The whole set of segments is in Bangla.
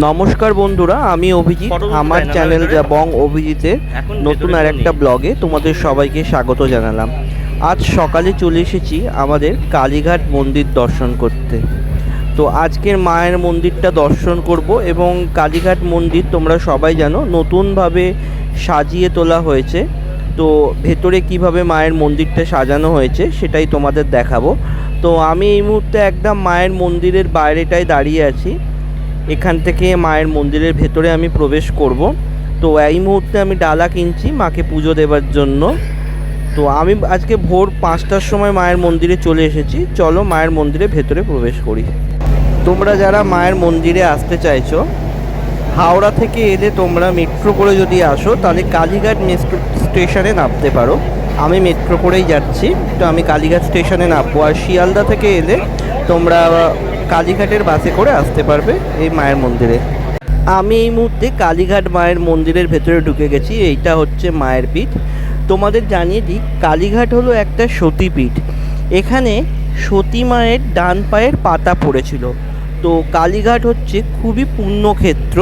নমস্কার বন্ধুরা, আমি অভিজিৎ। আমার চ্যানেল বং অভিজিতের নতুন আর একটা ব্লগে তোমাদের সবাইকে স্বাগত জানালাম। আজ সকালে চলে এসেছি আমাদের কালীঘাট মন্দির দর্শন করতে। তো আজকের মায়ের মন্দিরটা দর্শন করব এবং কালীঘাট মন্দির তোমরা সবাই জানো নতুনভাবে সাজিয়ে তোলা হয়েছে। তো ভেতরে কিভাবে মায়ের মন্দিরটা সাজানো হয়েছে সেটাই তোমাদের দেখাবো। তো আমি এই মুহূর্তে একদম মায়ের মন্দিরের বাইরেটায় দাঁড়িয়ে আছি। এখান থেকে মায়ের মন্দিরের ভেতরে আমি প্রবেশ করব। তো এই মুহূর্তে আমি ডালা কিনছি মাকে পুজো দেবার জন্য। তো আমি আজকে ভোর 5টার সময় মায়ের মন্দিরে চলে এসেছি। চলো মায়ের মন্দিরে ভেতরে প্রবেশ করি। তোমরা যারা মায়ের মন্দিরে আসতে চাইছো, হাওড়া থেকে এলে তোমরা মেট্রো করে যদি আসো তাহলে কালীঘাট মেট্রো স্টেশনে নামতে পারো। আমি মেট্রো করেই যাচ্ছি, তো আমি কালীঘাট স্টেশনে নামবো। আর শিয়ালদা থেকে এলে তোমরা কালীঘাটের বাসে করে আসতে পারবে এই মায়ের মন্দিরে। আমি এই মুহূর্তে কালীঘাট মায়ের মন্দিরের ভেতরে ঢুকে গেছি। এইটা হচ্ছে মায়ের পীঠ। তোমাদের জানিয়ে দিই, কালীঘাট হলো একটা সতীপীঠ। এখানে সতী মায়ের ডান পায়ের পাতা পড়েছিল। তো কালীঘাট হচ্ছে খুবই পুণ্যক্ষেত্র।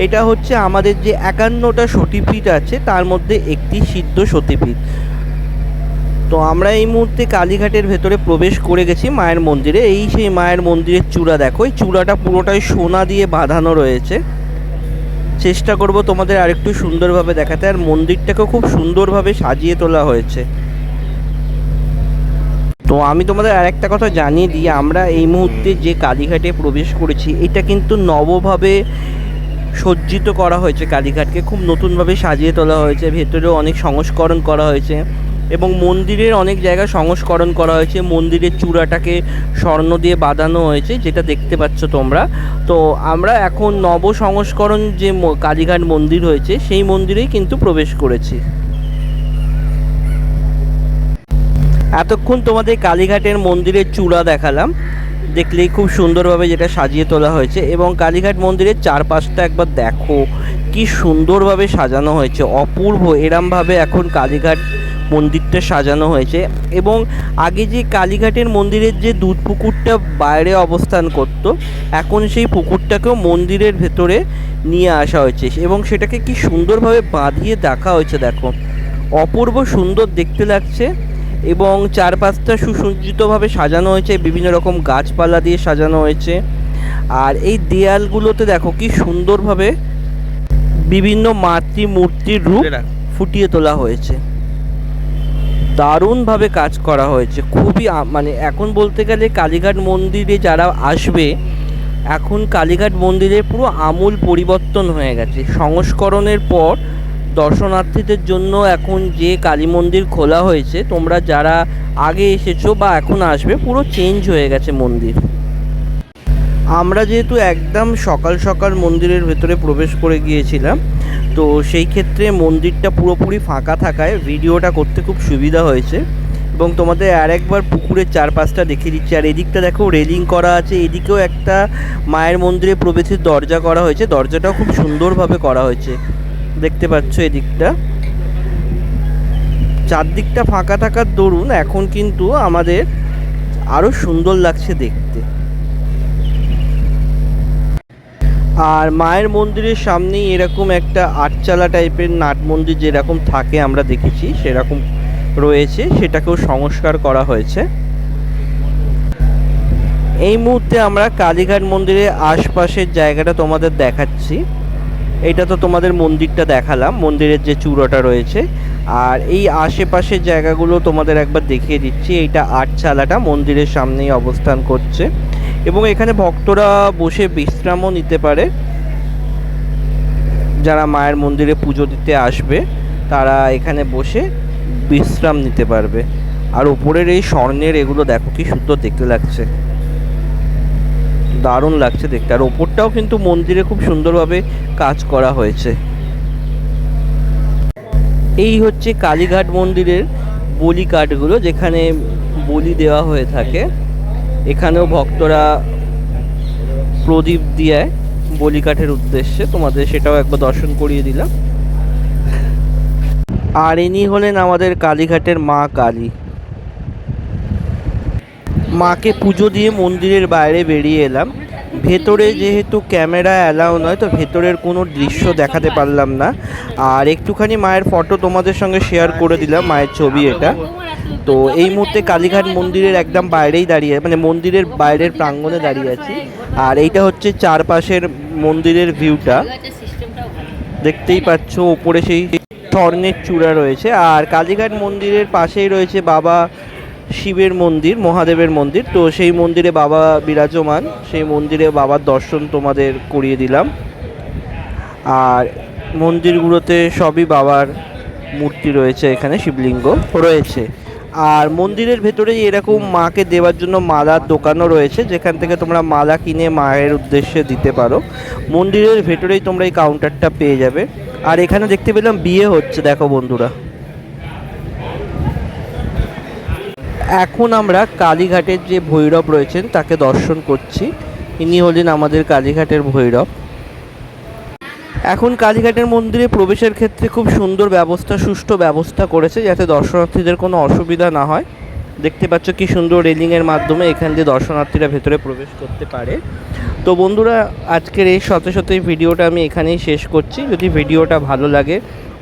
এটা হচ্ছে আমাদের যে 51টা সতীপীঠ আছে তার মধ্যে একটি সিদ্ধ সতীপীঠ। তো আমরা এই মুহূর্তে কালীঘাটের ভেতরে প্রবেশ করে গেছি মায়ের মন্দিরে। এই সেই মায়ের মন্দিরের চূড়া দেখো, এই চূড়াটা পুরোটাই সোনা দিয়ে বাঁধানো রয়েছে। চেষ্টা করব তোমাদের আরেকটু সুন্দরভাবে দেখাতে। আর মন্দিরটাকেও খুব সুন্দরভাবে সাজিয়ে তোলা হয়েছে। তো আমি তোমাদের আরেকটা কথা জানিয়ে দিই, আমরা এই মুহূর্তে যে কালীঘাটে প্রবেশ করেছি এটা কিন্তু নবভাবে সজ্জিত করা হয়েছে। কালীঘাটকে খুব নতুনভাবে সাজিয়ে তোলা হয়েছে। ভেতরেও অনেক সংস্করণ করা হয়েছে এবং মন্দিরের অনেক জায়গা সংস্করণ করা হয়েছে। মন্দিরের চূড়াটাকে স্বর্ণ দিয়ে বাঁধানো হয়েছে, যেটা দেখতে পাচ্ছ তোমরা। তো আমরা এখন নব সংস্করণ যে কালীঘাট মন্দির হয়েছে সেই মন্দিরেই কিন্তু প্রবেশ করেছি। এতক্ষণ তোমাদের কালীঘাটের মন্দিরের চূড়া দেখালাম, দেখলেই খুব সুন্দরভাবে যেটা সাজিয়ে তোলা হয়েছে। এবং কালীঘাট মন্দিরের চারপাশটা একবার দেখো, কি সুন্দরভাবে সাজানো হয়েছে, অপূর্ব। এরমভাবে এখন কালীঘাট মন্দিরটা সাজানো হয়েছে। এবং আগে যে কালীঘাটের মন্দিরের যে দুধ পুকুরটা বাইরে অবস্থান করত, এখন সেই পুকুরটাকেও মন্দিরের ভেতরে নিয়ে আসা হয়েছে এবং সেটাকে কি সুন্দরভাবে বাঁধিয়ে দেখা হয়েছে। দেখো, অপূর্ব সুন্দর দেখতে লাগছে। এবং চারপাশটা সুসজ্জিতভাবে সাজানো হয়েছে, বিভিন্ন রকম গাছপালা দিয়ে সাজানো হয়েছে। আর এই দেয়ালগুলোতে দেখো কি সুন্দরভাবে বিভিন্ন মাতৃমূর্তির রূপ ফুটিয়ে তোলা হয়েছে। দারুণভাবে কাজ করা হয়েছে। খুবই মানে এখন বলতে গেলে কালীঘাট মন্দিরে যারা আসবে, এখন কালীঘাট মন্দিরে পুরো আমূল পরিবর্তন হয়ে গেছে। সংস্করণের পর দর্শনার্থীদের জন্য এখন যে কালী মন্দির খোলা হয়েছে, তোমরা যারা আগে এসেছো বা এখন আসবে, পুরো চেঞ্জ হয়ে গেছে মন্দির। আমরা যেহেতু একদম সকাল সকাল মন্দিরের ভেতরে প্রবেশ করে গিয়েছিলাম, তো সেই ক্ষেত্রে মন্দিরটা পুরোপুরি ফাঁকা থাকায় ভিডিওটা করতে খুব সুবিধা হয়েছে। এবং তোমাদের আরেকবার পুকুরের চারপাশটা দেখিয়ে দিচ্ছি। আর এদিকটা দেখো রেলিং করা আছে, এদিকেও একটা মায়ের মন্দিরে প্রবেশের দরজা করা হয়েছে। দরজাটাও খুব সুন্দরভাবে করা হয়েছে, দেখতে পাচ্ছ। এদিকটা চারদিকটা ফাঁকা থাকার দরুন এখন কিন্তু আমাদের আরও সুন্দর লাগছে দেখতে। আর মায়ের মন্দিরের সামনেই এরকম একটা আটচালা টাইপের নাট মন্দির যেরকম থাকে আমরা দেখেছি সেরকম রয়েছে, সেটাকেও সংস্কার করা হয়েছে। এই মুহূর্তে আমরা কালীঘাট মন্দিরের আশপাশের জায়গাটা তোমাদের দেখাচ্ছি। এটা তো তোমাদের মন্দিরটা দেখালাম, মন্দিরের যে চূড়াটা রয়েছে। আর এই আশেপাশের জায়গাগুলো তোমাদের একবার দেখিয়ে দিচ্ছি। এইটা আটচালাটা মন্দিরের সামনেই অবস্থান করছে এবং এখানে ভক্তরা বসে বিশ্রামও নিতে পারে। যারা মায়ের মন্দিরে পুজো দিতে আসবে তারা এখানে বসে বিশ্রাম নিতে পারবে। আর উপরের এই স্বর্ণের এগুলো দেখো কি সুন্দর দেখতে লাগছে, দারুণ লাগছে দেখতে। আর ওপরটাও কিন্তু মন্দিরে খুব সুন্দরভাবে কাজ করা হয়েছে। এই হচ্ছে কালীঘাট মন্দিরের বলি কাঠগুলো, যেখানে বলি দেওয়া হয়ে থাকে। এখানেও ভক্তরা প্রদীপ দিয়ে বলি কাঠের উদ্দেশ্যে, তোমাদের সেটাও একবার দর্শন করিয়ে দিলাম। আর ইনি হলেন আমাদের কালীঘাটের মা কালী। মাকে পুজো দিয়ে মন্দিরের বাইরে বেরিয়ে এলাম। ভেতরে যেহেতু ক্যামেরা অ্যালাউ নয়, তো ভেতরের কোনো দৃশ্য দেখাতে পারলাম না। আর একটুখানি মায়ের ফটো তোমাদের সঙ্গে শেয়ার করে দিলাম, মায়ের ছবি এটা। তো এই মুহূর্তে কালীঘাট মন্দিরের একদম বাইরেই দাঁড়িয়ে, মানে মন্দিরের বাইরের প্রাঙ্গণে দাঁড়িয়ে আছি। আর এইটা হচ্ছে চারপাশের মন্দিরের ভিউটা, দেখতেই পাচ্ছ ওপরে সেই স্বর্ণের চূড়া রয়েছে। আর কালীঘাট মন্দিরের পাশেই রয়েছে বাবা শিবের মন্দির, মহাদেবের মন্দির। তো সেই মন্দিরে বাবা বিরাজমান, সেই মন্দিরে বাবার দর্শন তোমাদের করিয়ে দিলাম। আর মন্দিরগুলোতে সবই বাবার মূর্তি রয়েছে, এখানে শিবলিঙ্গ রয়েছে। আর মন্দিরের ভেতরেই এরকম মাকে দেওয়ার জন্য মালার দোকানও রয়েছে, যেখান থেকে তোমরা মালা কিনে মায়ের উদ্দেশ্যে দিতে পারো। মন্দিরের ভেতরেই তোমরা এই কাউন্টারটা পেয়ে যাবে। আর এখানে দেখতে পেলাম বিয়ে হচ্ছে, দেখো বন্ধুরা। এখন আমরা কালীঘাটের যে ভৈরব রয়েছেন তাকে দর্শন করছি। ইনি হলেন আমাদের কালীঘাটের ভৈরব। এখন কালীঘাটের মন্দিরে প্রবেশের ক্ষেত্রে খুব সুন্দর ব্যবস্থা, সুষ্ঠু ব্যবস্থা করেছে, যাতে দর্শনার্থীদের কোনো অসুবিধা না হয়। দেখতে পাচ্ছ কি সুন্দর রেলিংয়ের মাধ্যমে এখান দিয়ে দর্শনার্থীরা ভেতরে প্রবেশ করতে পারে। তো বন্ধুরা, আজকের এই সতেই ভিডিওটা আমি এখানেই শেষ করছি। যদি ভিডিওটা ভালো লাগে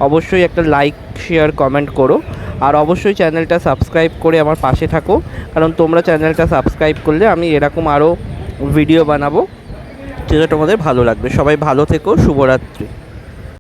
অবশ্যই একটা লাইক, শেয়ার, কমেন্ট করো। আর অবশ্যই চ্যানেলটা সাবস্ক্রাইব করে আমার পাশে থাকো, কারণ তোমরা চ্যানেলটা সাবস্ক্রাইব করলে আমি এরকম আরও ভিডিও বানাবো যেটা তোমাদের ভালো লাগবে। সবাই ভালো থেকো, শুভরাত্রি।